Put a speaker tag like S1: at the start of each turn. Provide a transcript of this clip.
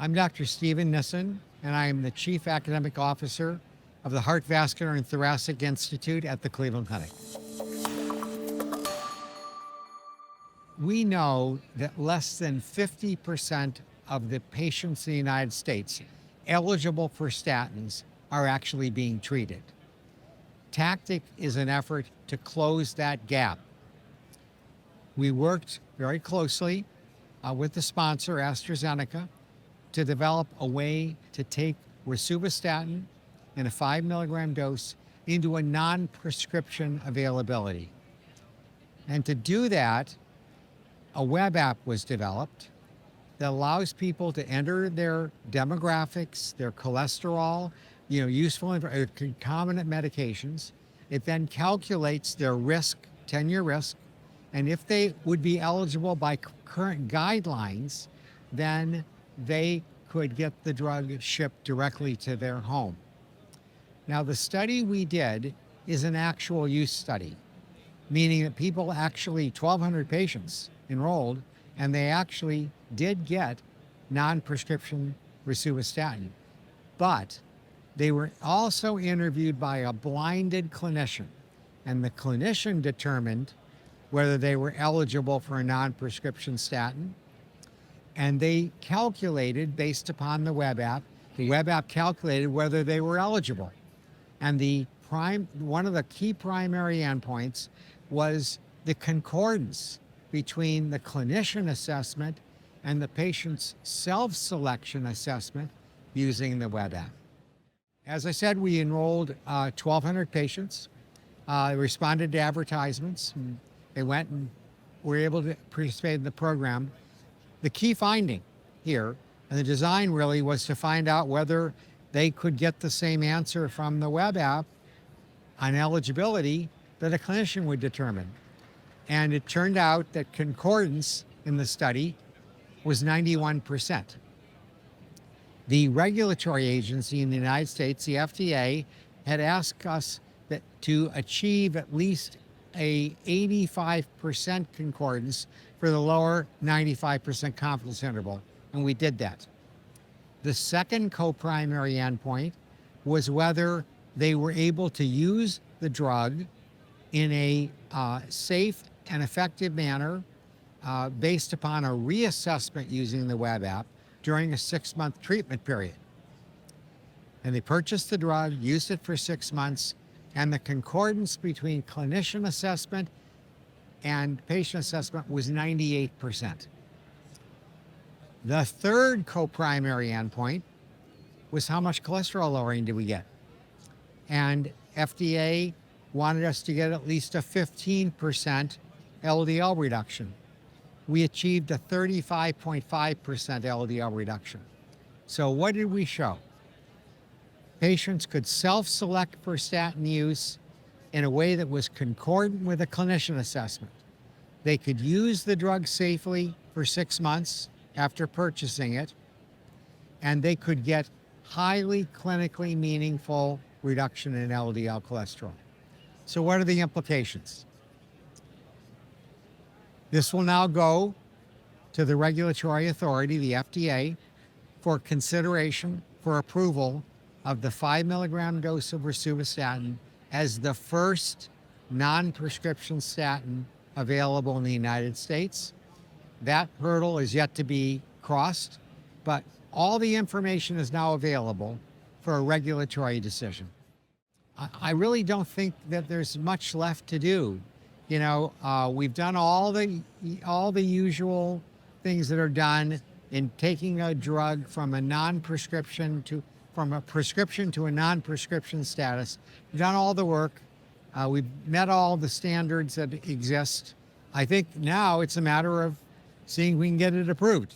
S1: I'm Dr. Steven Nissen, and I am the Chief Academic Officer of the Heart, Vascular, and Thoracic Institute at the Cleveland Clinic. We know that less than 50% of the patients in the United States eligible for statins are actually being treated. TACTiC is an effort to close that gap. We worked very closely with the sponsor, AstraZeneca, to develop a way to take rosuvastatin in a 5 milligram dose into a non-prescription availability. And to do that, a web app was developed that allows people to enter their demographics, their cholesterol, useful concomitant medications. It then calculates their risk, 10-year risk, and if they would be eligible by current guidelines, then they could get the drug shipped directly to their home. Now, the study we did is an actual use study, meaning that people actually, 1,200 patients enrolled, and they actually did get non-prescription rosuvastatin. But they were also interviewed by a blinded clinician, and the clinician determined whether they were eligible for a non-prescription statin. And they calculated based upon the web app. The web app calculated whether they were eligible. And one of the key primary endpoints was the concordance between the clinician assessment and the patient's self-selection assessment using the web app. As I said, we enrolled 1,200 patients. They responded to advertisements. They went and were able to participate in the program. The key finding here, and the design really, was to find out whether they could get the same answer from the web app on eligibility that a clinician would determine. And it turned out that concordance in the study was 91%. The regulatory agency in the United States, the FDA, had asked us to achieve at least a 85% concordance for the lower 95% confidence interval, and we did that. The second co-primary endpoint was whether they were able to use the drug in a safe and effective manner based upon a reassessment using the web app during a 6-month treatment period. And they purchased the drug, used it for 6 months, and the concordance between clinician assessment and patient assessment was 98%. The third co-primary endpoint was how much cholesterol lowering did we get? And FDA wanted us to get at least a 15% LDL reduction. We achieved a 35.5% LDL reduction. So what did we show? Patients could self-select for statin use in a way that was concordant with a clinician assessment. They could use the drug safely for 6 months after purchasing it, and they could get highly clinically meaningful reduction in LDL cholesterol. So what are the implications? This will now go to the regulatory authority, the FDA, for consideration for approval of the 5 milligram dose of rosuvastatin as the first non-prescription statin available in the United States. That hurdle is yet to be crossed, but all the information is now available for a regulatory decision. I really don't think that there's much left to do. We've done all the usual things that are done in taking a drug from a prescription to a non-prescription status. We've done all the work. We've met all the standards that exist. I think now it's a matter of seeing if we can get it approved.